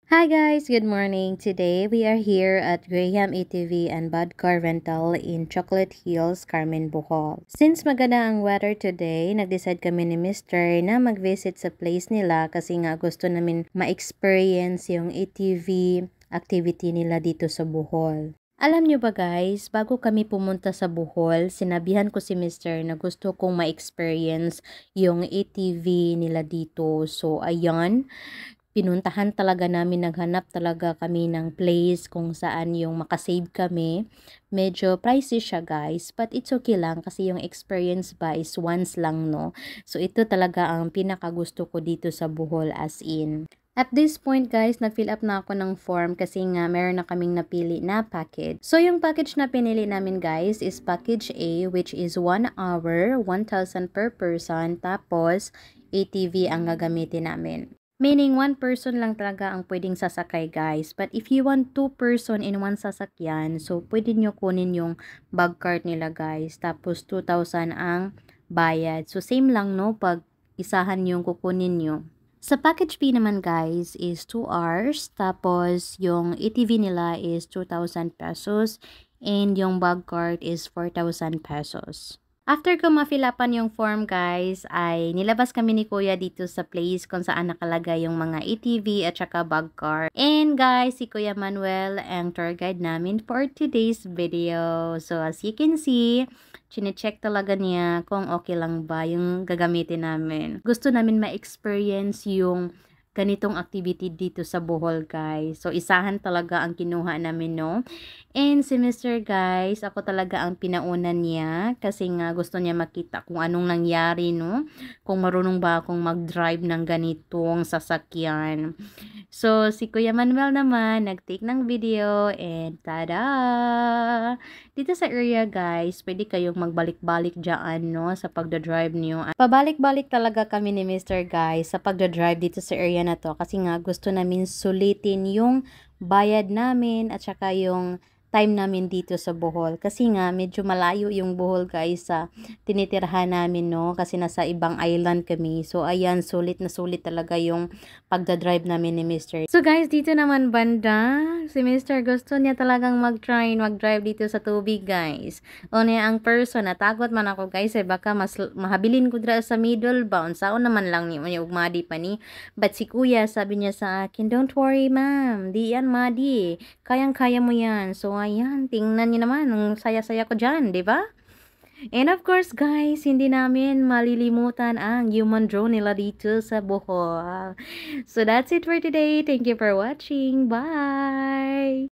Hi guys, good morning. Today we are here at Graham ATV and Bud Car Rental in Chocolate Hills, Carmen, Bohol. Since maganda ang weather today, nag-decide kami ni Mr. na mag-visit sa place nila kasi nga gusto namin ma-experience yung ATV activity nila dito sa Bohol. Alam nyo ba guys, bago kami pumunta sa Bohol, sinabihan ko si Mr. na gusto kong ma-experience yung ATV nila dito. So ayan, pinuntahan talaga namin, naghanap talaga kami ng place kung saan yung makasave kami. Medyo pricey siya guys, but it's okay lang kasi yung experience ba is once lang, no? So ito talaga ang pinakagusto ko dito sa Bohol, as in. At this point guys, na-fill up na ako ng form kasi nga meron na kaming napili na package. So yung package na pinili namin guys is package A, which is 1 hour, 1,000 per person, tapos ATV ang gagamitin namin. Meaning, one person lang talaga ang pwedeng sasakay guys. But if you want two person in one sasakyan, so pwede nyo kunin yung bag cart nila guys. Tapos 2,000 ang bayad. So same lang no, pag isahan yung kukunin nyo. Sa package B naman guys is 2 hours. Tapos yung ATV nila is 2,000 pesos. And yung bag cart is 4,000 pesos. After ko ma-fill-upan yung form guys, ay nilabas kami ni Kuya dito sa place kung saan nakalagay yung mga ATV at saka bag car. And guys, si Kuya Manuel ang tour guide namin for today's video. So as you can see, chine-check talaga niya kung okay lang ba yung gagamitin namin. Gusto namin ma-experience yung ganitong activity dito sa Bohol guys. So isahan talaga ang kinuha namin, no? And si Mr. guys, ako talaga ang pinaunan niya kasi nga gusto niya makita kung anong nangyari, no? Kung marunong ba akong mag-drive ng ganitong sasakyan. So si Kuya Manuel naman nag-take ng video and tada! Dito sa area guys, pwede kayong magbalik-balik dyan, no? Sa pagdadrive niyo. Pabalik-balik talaga kami ni Mr. guys sa pagdadrive dito sa area na to kasi nga gusto namin sulitin yung bayad namin at saka yung time namin dito sa Bohol. Kasi nga, medyo malayo yung Bohol guys sa tinitirhan namin, no? Kasi nasa ibang island kami. So, ayan, sulit na sulit talaga yung pagdadrive namin ni Mr. So, guys, dito naman banda, si Mr. gusto niya talagang mag-drive dito sa tubig, guys. O niya ang person, natakot man ako, guys, eh, baka mas mahabilin ko dira sa middle bound. Saon naman lang ni yung ugmadi pa ni. But si kuya, sabi niya sa akin, don't worry, ma'am. Di yan, madi. Kayang-kaya mo yan. So, ayan, tingnan niyo naman, ang saya-saya ko dyan, di ba? And of course, guys, hindi namin malilimutan ang human drone nila dito sa Bohol. So, that's it for today. Thank you for watching. Bye!